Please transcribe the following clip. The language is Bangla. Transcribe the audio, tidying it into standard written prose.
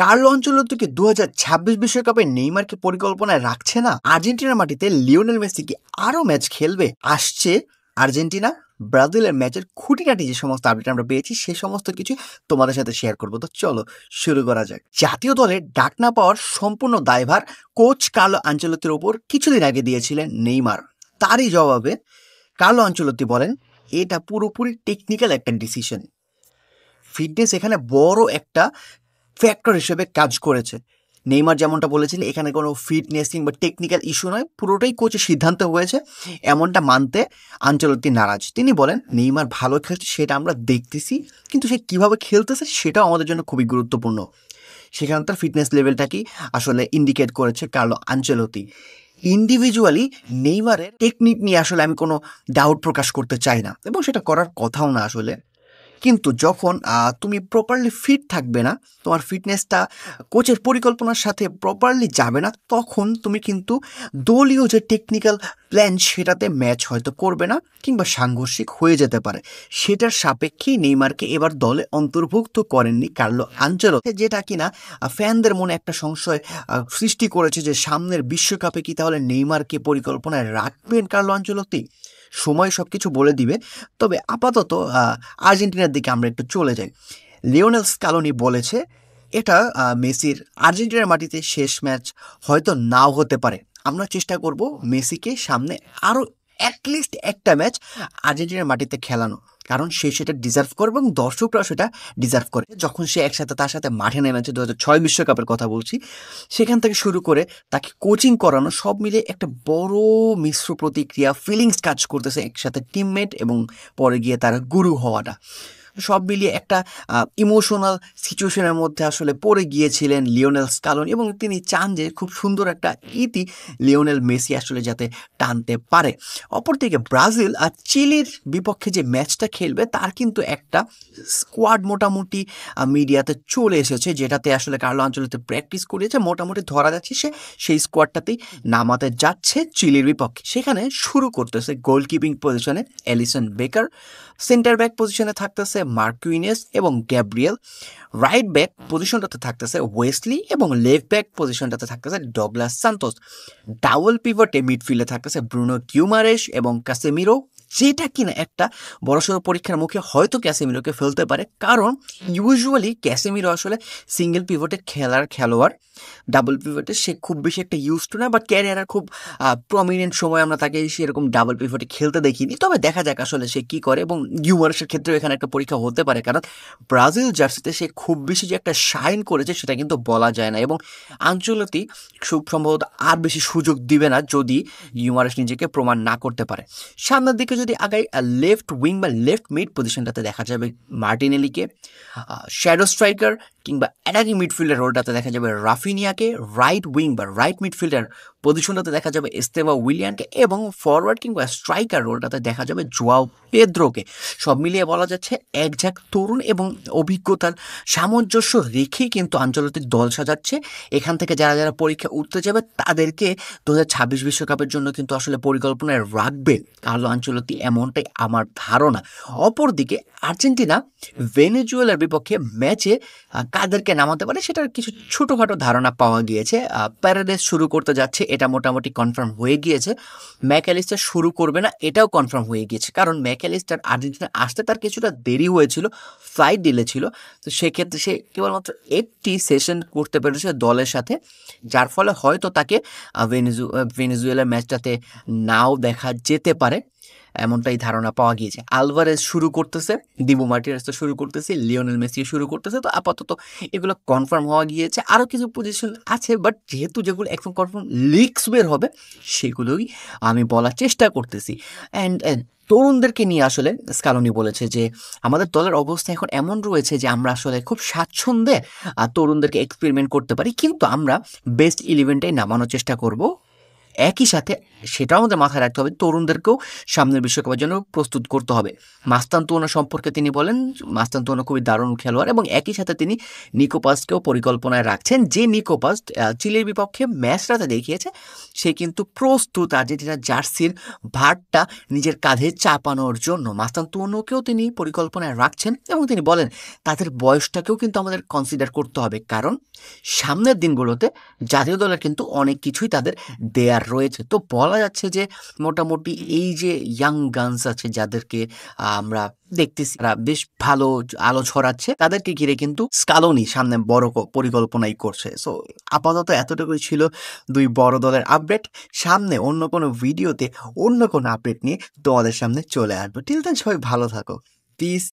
কার্লো আনচেলত্তি 2026 বিশ্বকাপে নেইমারকে পরিকল্পনায় রাখছে না? আর্জেন্টিনার মাটিতে লিওনেল মেসি কি আরও ম্যাচ খেলবে? আসছে আর্জেন্টিনা ব্রাজিলের ম্যাচের খুঁটিনাটি যে সমস্ত আপডেট আমরা পেয়েছি সে সমস্ত কিছু তোমাদের সাথে শেয়ার করবো। তো চলো শুরু করা যাক। জাতীয় দলের ডাক না পাওয়ার সম্পূর্ণ দায়ভার কোচ কার্লো আনচেলত্তির ওপর কিছুদিন আগে দিয়েছিলেন নেইমার। তারই জবাবে কার্লো আনচেলত্তি বলেন এটা পুরোপুরি টেকনিক্যাল একটা ডিসিশন। ফিটনেস এখানে বড় একটা ফ্যাক্টর হিসেবে কাজ করেছে। নেইমার যেমনটা বলেছিলেন এখানে কোনো ফিটনেস কিংবা টেকনিক্যাল ইস্যু নয়, পুরোটাই কোচের সিদ্ধান্ত হয়েছে, এমনটা মানতে আনচেলত্তি নারাজ। তিনি বলেন নেইমার ভালো খেলছে সেটা আমরা দেখতেছি, কিন্তু সে কীভাবে খেলতেছে সেটাও আমাদের জন্য খুবই গুরুত্বপূর্ণ। সেখানে তার ফিটনেস লেভেলটাকেই আসলে ইন্ডিকেট করেছে কার্লো আনচেলত্তি। ইন্ডিভিজুয়ালি নেইমারের টেকনিক নিয়ে আসলে আমি কোনো ডাউট প্রকাশ করতে চাই না, এবং সেটা করার কথাও না আসলে। কিন্তু যখন তুমি প্রপারলি ফিট থাকবে না, তোমার ফিটনেসটা কোচের পরিকল্পনার সাথে প্রপারলি যাবে না, তখন তুমি কিন্তু দলীয় যে টেকনিক্যাল প্ল্যান সেটাতে ম্যাচ হয়তো করবে না কিংবা সাংঘর্ষিক হয়ে যেতে পারে। সেটার সাপেক্ষেই নেইমারকে এবার দলে অন্তর্ভুক্ত করেননি কার্লো আনচেলত্তি, যেটা কিনা ফ্যানদের মনে একটা সংশয় সৃষ্টি করেছে যে সামনের বিশ্বকাপে কি তাহলে নেইমারকে পরিকল্পনায় রাখবেন কার্লো আনচেলত্তি। সময় সব কিছু বলে দিবে। তবে আপাতত আর্জেন্টিনার দিকে আমরা একটু চলে যাই। লিওনেল স্কালোনি বলেছে এটা মেসির আর্জেন্টিনার মাটিতে শেষ ম্যাচ হয়তো নাও হতে পারে। আমরা চেষ্টা করব মেসিকে সামনে আরও অ্যাটলিস্ট একটা ম্যাচ আর্জেন্টিনার মাটিতে খেলানো, কারণ সে সেটা ডিজার্ভ করে এবং দর্শকরাও সেটা ডিজার্ভ করে। যখন সে একসাথে তার সাথে মাঠে নেমেছে 2006 বিশ্বকাপের কথা বলছি, সেখান থেকে শুরু করে তাকে কোচিং করানো, সব মিলে একটা বড় মিশ্র প্রতিক্রিয়া, ফিলিংস কাজ করতেছে একসাথে টিমমেট এবং পরে গিয়ে তার গুরু হওয়াটা। সব মিলিয়ে একটা ইমোশনাল সিচুয়েশনের মধ্যে আসলে পড়ে গিয়েছিলেন লিওনেল স্কালোনি, এবং তিনি চান যে খুব সুন্দর একটা ইতি লিওনেল মেসি আসলে যাতে টানতে পারে। অপরদিকে ব্রাজিল আর চিলির বিপক্ষে যে ম্যাচটা খেলবে তার কিন্তু একটা স্কোয়াড মোটামুটি মিডিয়াতে চলে এসেছে, যেটাতে আসলে কার্লো আনচেলত্তি প্র্যাকটিস করিয়েছে। মোটামুটি ধরা যাচ্ছে সেই স্কোয়াডটাতেই নামাতে যাচ্ছে চিলির বিপক্ষে। সেখানে শুরু করতেছে গোলকিপিং পজিশনে এলিসন বেকার, সেন্টার ব্যাক পজিশনে থাকতেছে মার্কুইনেস এবং গ্যাব্রিয়েল, রাইট ব্যাক পজিশনটাতে থাকতেছে ওয়েসলি এবং লেফট ব্যাক পজিশনটাতে থাকতেছে ডগলাস সান্তোস। ডাবল পিভটে মিডফিল্ডে থাকতেছে ব্রুনো গিউমারেশ এবং কাসেমিরো, যেটা কিনা একটা বড়সড় পরীক্ষার মুখে হয়তো ক্যাসেমিরোকে ফেলতে পারে, কারণ ইউজুয়ালি ক্যাসেমিরো আসলে সিঙ্গেল পিভটে খেলার খেলোয়াড়। ডাবল পিভটে সে খুব বেশি একটা ইউজ টু না, বা ক্যারিয়ারের খুব প্রমিনেন্ট সময় আমরা তাকে সেরকম ডাবল পিভটে খেলতে দেখিনি। তবে দেখা যাক আসলে সে কী করে, এবং গিউমারেশের ক্ষেত্রেও এখানে একটা পরীক্ষা হতে পারে, কারণ ব্রাজিল জার্সিতে সে খুব বেশি যে একটা শাইন করেছে সেটা কিন্তু বলা যায় না, এবং আনচেলত্তি খুব সম্ভবত আর বেশি সুযোগ দিবে না যদি গিউমারেশ নিজেকে প্রমাণ না করতে পারে। সামনের দিকে যদি আগাই, লেফট উইং বা লেফট মিড পজিশনটাতে দেখা যাবে মার্টিনেলিকে, শ্যাডো স্ট্রাইকার কিংবা অ্যাটাকিং মিডফিল্ডার রোলটাতে দেখা যাবে রাফিনিয়াকে, রাইট উইং বা রাইট মিডফিল্ডার পজিশনটাতে দেখা যাবে এস্তেভা উইলিয়ানকে, এবং ফরওয়ার্ড কিংবা স্ট্রাইকার রোলটাতে দেখা যাবে জোয়াও পেদ্রোকে। সব মিলিয়ে বলা যাচ্ছে একঝাঁক তরুণ এবং অভিজ্ঞতার সামঞ্জস্য রেখেই কিন্তু আনচেলত্তি দল সাজাচ্ছে। এখান থেকে যারা যারা পরীক্ষা উঠতে যাবে তাদেরকে 2026 বিশ্বকাপের জন্য কিন্তু আসলে পরিকল্পনায় রাখবে কার্লো আনচেলত্তি, এমনটাই আমার ধারণা। অপরদিকে আর্জেন্টিনা ভেনেজুয়েলার বিপক্ষে ম্যাচে কাদেরকে নামাতে পারে সেটার কিছু ছোটোখাটো ধারণা পাওয়া গিয়েছে। প্যারাডেস শুরু করতে যাচ্ছে, এটা মোটামুটি কনফার্ম হয়ে গিয়েছে। ম্যাকঅ্যালিস্টার শুরু করবে না, এটাও কনফার্ম হয়ে গিয়েছে, কারণ ম্যাকঅ্যালিস্টার আর্জেন্টিনা আসতে তার কিছুটা দেরি হয়েছিল, ফ্লাইট ডিলে ছিল। তো সেক্ষেত্রে সে কেবলমাত্র একটি সেশন করতে পেরেছে দলের সাথে, যার ফলে হয়তো তাকে ভেনেজুয়েলার ম্যাচটাতে নাও দেখা যেতে পারে, এমনটাই ধারণা পাওয়া গিয়েছে। আলভারেজ শুরু করতেছে, দিবু মার্টিনেজ তো শুরু করতেছে, লিওনেল মেসি শুরু করতেছে। তো আপাতত এগুলো কনফার্ম হওয়া গিয়েছে। আরও কিছু পজিশন আছে, বাট যেহেতু যেগুলো একদম কনফার্ম লিক্স বের হবে সেগুলোই আমি বলার চেষ্টা করতেছি। অ্যান্ড তরুণদেরকে নিয়ে আসলে স্কালোনি বলেছে যে আমাদের দলের অবস্থা এখন এমন রয়েছে যে আমরা আসলে খুব স্বাচ্ছন্দ্যে তরুণদেরকে এক্সপেরিমেন্ট করতে পারি, কিন্তু আমরা বেস্ট 11টাই নামানোর চেষ্টা করব একই সাথে সেটাও আমাদের মাথায় রাখতে হবে, তরুণদেরকেও সামনের বিশ্বকাপের জন্য প্রস্তুত করতে হবে। মাস্তানতুয়ানো সম্পর্কে তিনি বলেন মাস্তানতুয়ানো খুবই দারুণ খেলোয়াড়, এবং একই সাথে তিনি নিকো পাসকেও পরিকল্পনায় রাখছেন, যে নিকো পাস চিলির বিপক্ষে ম্যাচটাতে দেখিয়েছে সে কিন্তু প্রস্তুত আর্জেন্টিনার জার্সির ভারটা নিজের কাঁধে চাপানোর জন্য। মাস্তানতুয়ানোকেও তিনি পরিকল্পনায় রাখছেন এবং তিনি বলেন তাদের বয়সটাকেও কিন্তু আমাদের কনসিডার করতে হবে, কারণ সামনের দিনগুলোতে জাতীয় দলের কিন্তু অনেক কিছুই তাদের দেয়ার রয়েছে। তো বলা যাচ্ছে যে মোটামুটি এই যে ইয়াং গানস আছে যাদেরকে আমরা দেখতেছি তারা বেশ ভালো আলো ছড়াচ্ছে, তাদেরকে ঘিরে কিন্তু স্কালোনি সামনে বড় পরিকল্পনাই করছে। সো আপাতত এতটুকুই ছিল দুই বড় দলের আপডেট। সামনে অন্য কোনো ভিডিওতে অন্য কোনো আপডেট নিয়ে তোমাদের সামনে চলে আসবো। টিল দেন সবাই ভালো থাকো, পিস।